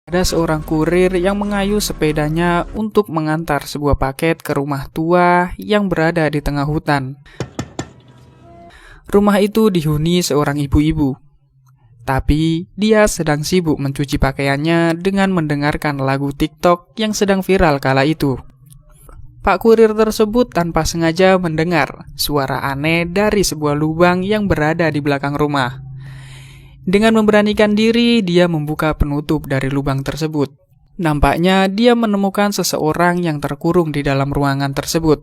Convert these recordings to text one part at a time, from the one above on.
Ada seorang kurir yang mengayuh sepedanya untuk mengantar sebuah paket ke rumah tua yang berada di tengah hutan. Rumah itu dihuni seorang ibu-ibu, tapi dia sedang sibuk mencuci pakaiannya dengan mendengarkan lagu TikTok yang sedang viral kala itu. Pak kurir tersebut tanpa sengaja mendengar suara aneh dari sebuah lubang yang berada di belakang rumah. Dengan memberanikan diri, dia membuka penutup dari lubang tersebut. Nampaknya dia menemukan seseorang yang terkurung di dalam ruangan tersebut.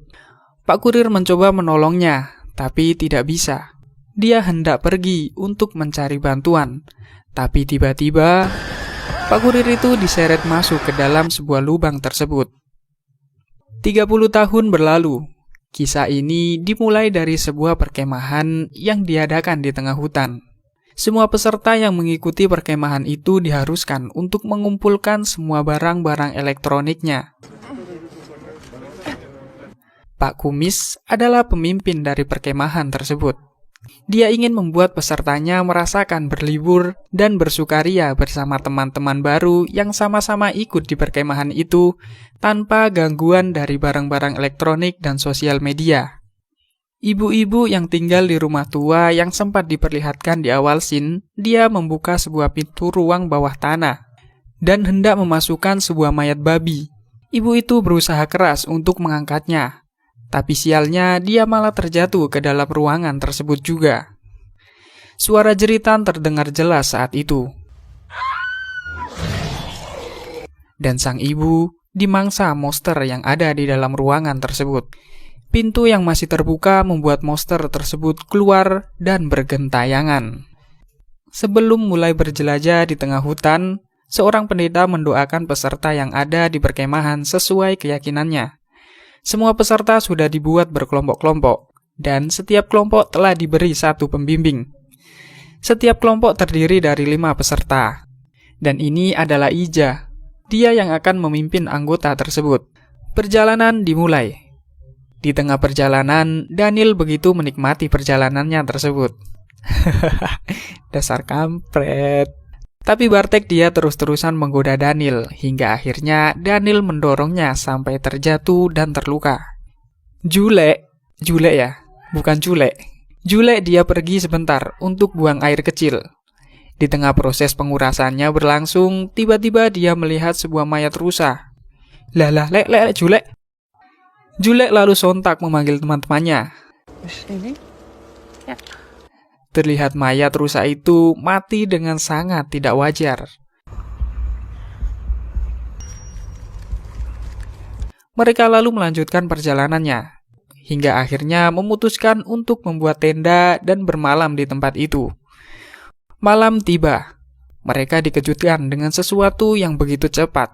Pak kurir mencoba menolongnya, tapi tidak bisa. Dia hendak pergi untuk mencari bantuan, tapi tiba-tiba Pak kurir itu diseret masuk ke dalam sebuah lubang tersebut. 30 tahun berlalu. Kisah ini dimulai dari sebuah perkemahan yang diadakan di tengah hutan. Semua peserta yang mengikuti perkemahan itu diharuskan untuk mengumpulkan semua barang-barang elektroniknya. Pak Kumis adalah pemimpin dari perkemahan tersebut. Dia ingin membuat pesertanya merasakan berlibur dan bersukaria bersama teman-teman baru yang sama-sama ikut di perkemahan itu tanpa gangguan dari barang-barang elektronik dan sosial media. Ibu-ibu yang tinggal di rumah tua yang sempat diperlihatkan di awal scene, dia membuka sebuah pintu ruang bawah tanah dan hendak memasukkan sebuah mayat babi. Ibu itu berusaha keras untuk mengangkatnya, tapi sialnya dia malah terjatuh ke dalam ruangan tersebut juga. Suara jeritan terdengar jelas saat itu. Dan sang ibu dimangsa monster yang ada di dalam ruangan tersebut. Pintu yang masih terbuka membuat monster tersebut keluar dan bergentayangan. Sebelum mulai berjelajah di tengah hutan, seorang pendeta mendoakan peserta yang ada di perkemahan sesuai keyakinannya. Semua peserta sudah dibuat berkelompok-kelompok, dan setiap kelompok telah diberi satu pembimbing. Setiap kelompok terdiri dari 5 peserta, dan ini adalah Ija. Dia yang akan memimpin anggota tersebut. Perjalanan dimulai. Di tengah perjalanan, Daniel begitu menikmati perjalanannya tersebut. Dasar kampret. Tapi Bartek dia terus-terusan menggoda Daniel, hingga akhirnya Daniel mendorongnya sampai terjatuh dan terluka. Julek ya, bukan culek. Julek dia pergi sebentar untuk buang air kecil. Di tengah proses pengurasannya berlangsung, tiba-tiba dia melihat sebuah mayat rusa. Lek, Julek. Julek lalu sontak memanggil teman-temannya. Ini? Ya. Terlihat mayat rusa itu mati dengan sangat tidak wajar. Mereka lalu melanjutkan perjalanannya, hingga akhirnya memutuskan untuk membuat tenda dan bermalam di tempat itu. Malam tiba. Mereka dikejutkan dengan sesuatu yang begitu cepat.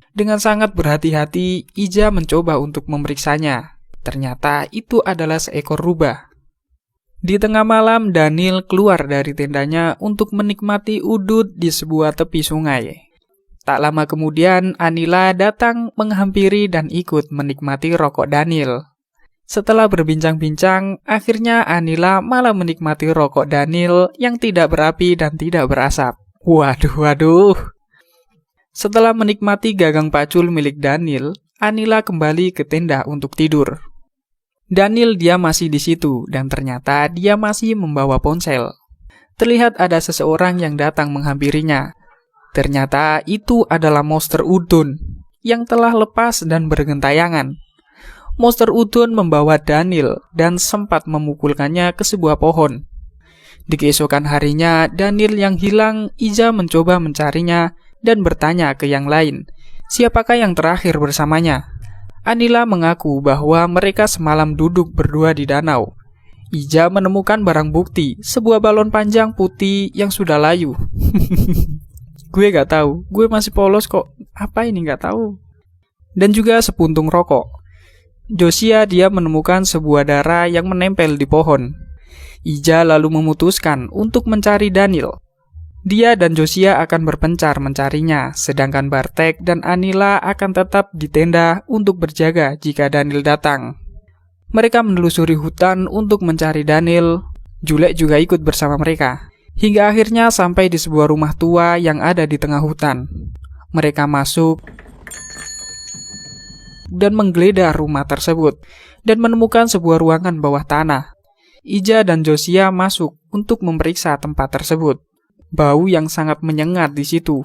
Dengan sangat berhati-hati, Ija mencoba untuk memeriksanya. Ternyata itu adalah seekor rubah. Di tengah malam, Daniel keluar dari tendanya untuk menikmati udut di sebuah tepi sungai. Tak lama kemudian, Anila datang menghampiri dan ikut menikmati rokok Daniel. Setelah berbincang-bincang, akhirnya Anila malah menikmati rokok Daniel yang tidak berapi dan tidak berasap. Waduh. Setelah menikmati gagang pacul milik Daniel, Anila kembali ke tenda untuk tidur. Daniel dia masih di situ dan ternyata dia masih membawa ponsel. Terlihat ada seseorang yang datang menghampirinya. Ternyata itu adalah monster udun yang telah lepas dan bergentayangan. Monster udun membawa Daniel dan sempat memukulkannya ke sebuah pohon. Di keesokan harinya, Daniel yang hilang, Ija mencoba mencarinya dan bertanya ke yang lain, siapakah yang terakhir bersamanya. Anila mengaku bahwa mereka semalam duduk berdua di danau. Ija menemukan barang bukti, sebuah balon panjang putih yang sudah layu. Gue gak tahu, gue masih polos kok. Apa ini gak tahu. Dan juga sepuntung rokok. Josia dia menemukan sebuah darah yang menempel di pohon. Ija lalu memutuskan untuk mencari Daniel. Dia dan Josia akan berpencar mencarinya, sedangkan Bartek dan Anila akan tetap di tenda untuk berjaga jika Daniel datang. Mereka menelusuri hutan untuk mencari Daniel. Julek juga ikut bersama mereka, hingga akhirnya sampai di sebuah rumah tua yang ada di tengah hutan. Mereka masuk dan menggeledah rumah tersebut dan menemukan sebuah ruangan bawah tanah. Ija dan Josiah masuk untuk memeriksa tempat tersebut. Bau yang sangat menyengat di situ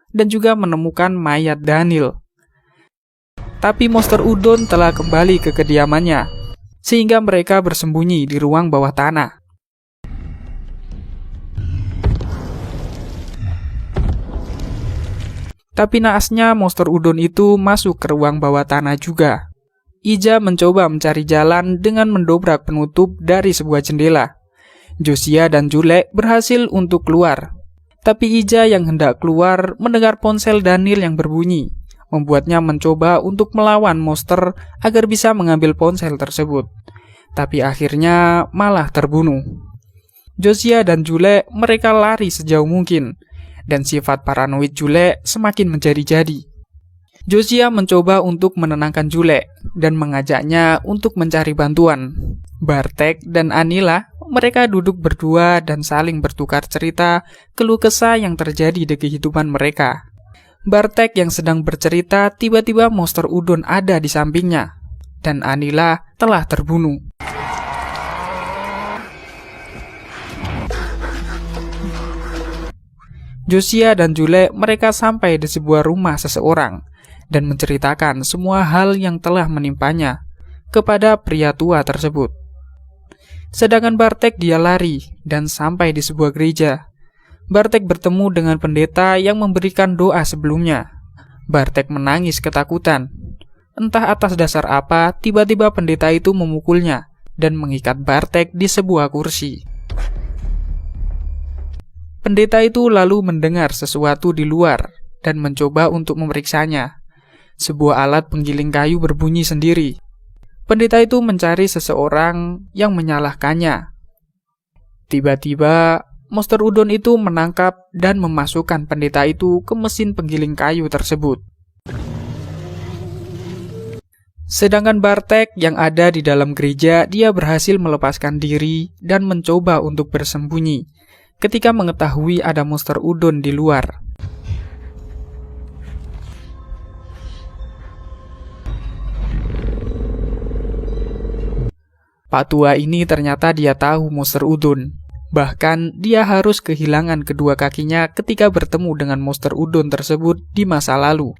dan juga menemukan mayat Daniel. Tapi monster udon telah kembali ke kediamannya, sehingga mereka bersembunyi di ruang bawah tanah. Tapi naasnya monster udon itu masuk ke ruang bawah tanah juga. Ija mencoba mencari jalan dengan mendobrak penutup dari sebuah jendela. Josiah dan Jule berhasil untuk keluar. Tapi Ija yang hendak keluar mendengar ponsel Daniel yang berbunyi, membuatnya mencoba untuk melawan monster agar bisa mengambil ponsel tersebut. Tapi akhirnya malah terbunuh. Josiah dan Jule mereka lari sejauh mungkin, dan sifat paranoid Jule semakin menjadi-jadi. Josiah mencoba untuk menenangkan Jule dan mengajaknya untuk mencari bantuan. Bartek dan Anila mereka duduk berdua dan saling bertukar cerita keluh kesah yang terjadi di kehidupan mereka. Bartek yang sedang bercerita tiba-tiba monster udon ada di sampingnya dan Anila telah terbunuh. Josiah dan Jule mereka sampai di sebuah rumah seseorang dan menceritakan semua hal yang telah menimpanya kepada pria tua tersebut. Sedangkan Bartek dia lari dan sampai di sebuah gereja. Bartek bertemu dengan pendeta yang memberikan doa sebelumnya. Bartek menangis ketakutan. Entah atas dasar apa, tiba-tiba pendeta itu memukulnya dan mengikat Bartek di sebuah kursi. Pendeta itu lalu mendengar sesuatu di luar dan mencoba untuk memeriksanya. Sebuah alat penggiling kayu berbunyi sendiri. Pendeta itu mencari seseorang yang menyalahkannya. Tiba-tiba, monster udon itu menangkap dan memasukkan pendeta itu ke mesin penggiling kayu tersebut. Sedangkan Bartek yang ada di dalam gereja, dia berhasil melepaskan diri dan mencoba untuk bersembunyi ketika mengetahui ada monster udon di luar. Pak tua ini ternyata dia tahu monster udon. Bahkan dia harus kehilangan kedua kakinya ketika bertemu dengan monster udon tersebut di masa lalu.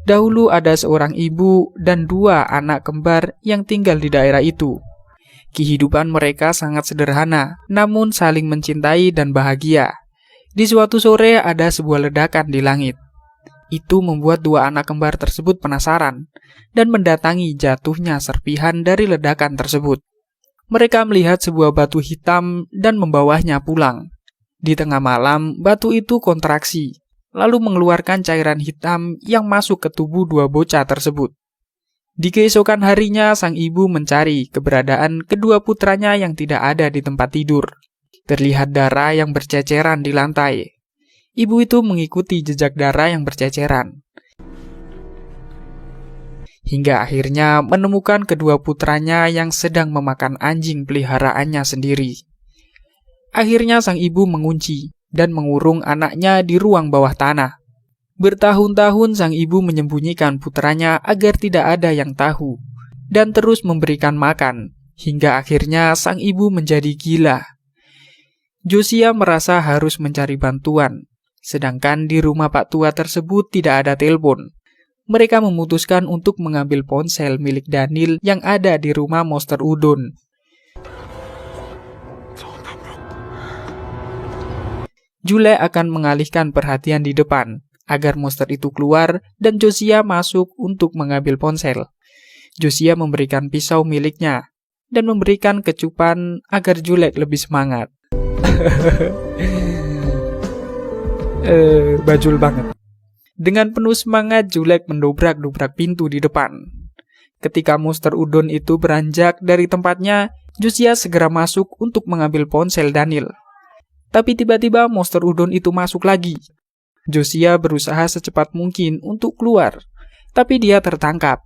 Dahulu ada seorang ibu dan dua anak kembar yang tinggal di daerah itu. Kehidupan mereka sangat sederhana, namun saling mencintai dan bahagia. Di suatu sore ada sebuah ledakan di langit. Itu membuat dua anak kembar tersebut penasaran dan mendatangi jatuhnya serpihan dari ledakan tersebut. Mereka melihat sebuah batu hitam dan membawanya pulang. Di tengah malam, batu itu kontraksi, lalu mengeluarkan cairan hitam yang masuk ke tubuh dua bocah tersebut. Di keesokan harinya, sang ibu mencari keberadaan kedua putranya yang tidak ada di tempat tidur. Terlihat darah yang berceceran di lantai. Ibu itu mengikuti jejak darah yang berceceran, hingga akhirnya menemukan kedua putranya yang sedang memakan anjing peliharaannya sendiri. Akhirnya sang ibu mengunci dan mengurung anaknya di ruang bawah tanah. Bertahun-tahun sang ibu menyembunyikan putranya agar tidak ada yang tahu dan terus memberikan makan, hingga akhirnya sang ibu menjadi gila. Josiah merasa harus mencari bantuan, sedangkan di rumah Pak tua tersebut tidak ada telepon. Mereka memutuskan untuk mengambil ponsel milik Daniel yang ada di rumah monster udon. Jule akan mengalihkan perhatian di depan agar monster itu keluar dan Josiah masuk untuk mengambil ponsel. Josiah memberikan pisau miliknya dan memberikan kecupan agar Jule lebih semangat. Bajul banget. Dengan penuh semangat, Julek mendobrak-dobrak pintu di depan. Ketika monster udon itu beranjak dari tempatnya, Josiah segera masuk untuk mengambil ponsel Daniel. Tapi tiba-tiba monster udon itu masuk lagi. Josiah berusaha secepat mungkin untuk keluar, tapi dia tertangkap.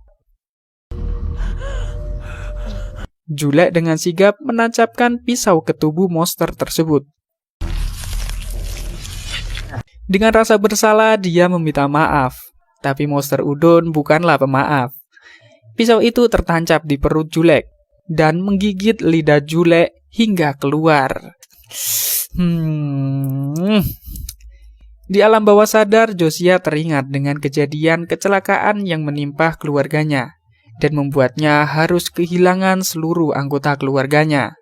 Julek dengan sigap menancapkan pisau ke tubuh monster tersebut. Dengan rasa bersalah, dia meminta maaf. Tapi monster udon bukanlah pemaaf. Pisau itu tertancap di perut Julek dan menggigit lidah Julek hingga keluar. Di alam bawah sadar, Josiah teringat dengan kejadian kecelakaan yang menimpa keluarganya dan membuatnya harus kehilangan seluruh anggota keluarganya.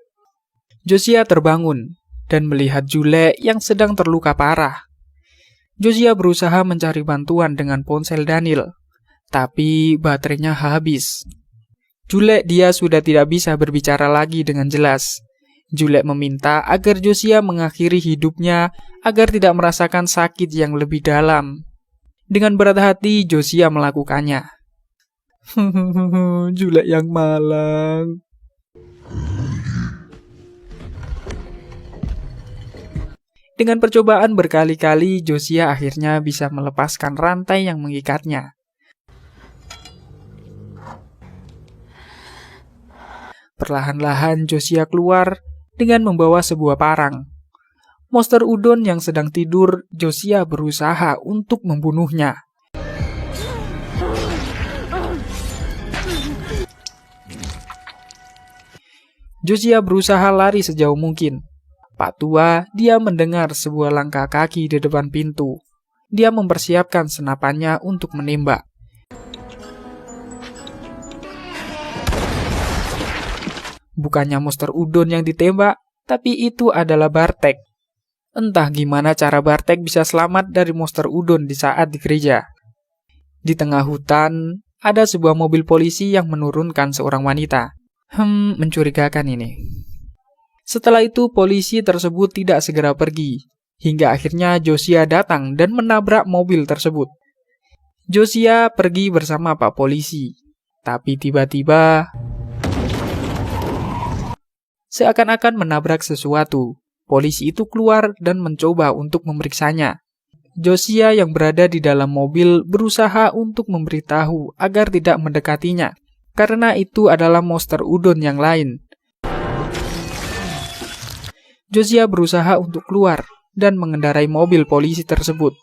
Josiah terbangun dan melihat Julek yang sedang terluka parah. Josiah berusaha mencari bantuan dengan ponsel Daniel, tapi baterainya habis. Julek dia sudah tidak bisa berbicara lagi dengan jelas. Julek meminta agar Josiah mengakhiri hidupnya agar tidak merasakan sakit yang lebih dalam. Dengan berat hati, Josiah melakukannya. Julek yang malang. Dengan percobaan berkali-kali, Josiah akhirnya bisa melepaskan rantai yang mengikatnya. Perlahan-lahan Josiah keluar dengan membawa sebuah parang. Monster udon yang sedang tidur, Josiah berusaha untuk membunuhnya. Josiah berusaha lari sejauh mungkin. Pak Tua, dia mendengar sebuah langkah kaki di depan pintu. Dia mempersiapkan senapannya untuk menembak. Bukannya monster udon yang ditembak, tapi itu adalah Bartek. Entah gimana cara Bartek bisa selamat dari monster udon di saat di gereja. Di tengah hutan, ada sebuah mobil polisi yang menurunkan seorang wanita. Mencurigakan ini. Setelah itu, polisi tersebut tidak segera pergi, hingga akhirnya Josiah datang dan menabrak mobil tersebut. Josiah pergi bersama Pak Polisi, tapi tiba-tiba seakan-akan menabrak sesuatu. Polisi itu keluar dan mencoba untuk memeriksanya. Josiah yang berada di dalam mobil berusaha untuk memberitahu agar tidak mendekatinya, karena itu adalah monster udon yang lain. Josiah berusaha untuk keluar dan mengendarai mobil polisi tersebut.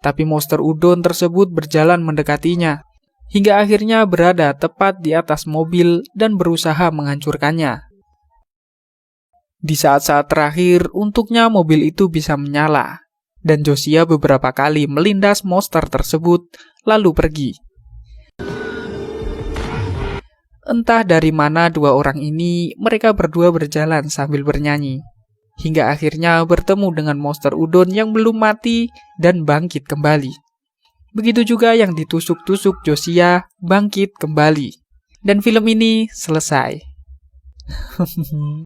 Tapi monster udon tersebut berjalan mendekatinya, hingga akhirnya berada tepat di atas mobil dan berusaha menghancurkannya. Di saat-saat terakhir, untuknya mobil itu bisa menyala, dan Josiah beberapa kali melindas monster tersebut, lalu pergi. Entah dari mana dua orang ini, mereka berdua berjalan sambil bernyanyi, hingga akhirnya bertemu dengan monster udon yang belum mati dan bangkit kembali. Begitu juga yang ditusuk-tusuk Josiah bangkit kembali. Dan film ini selesai.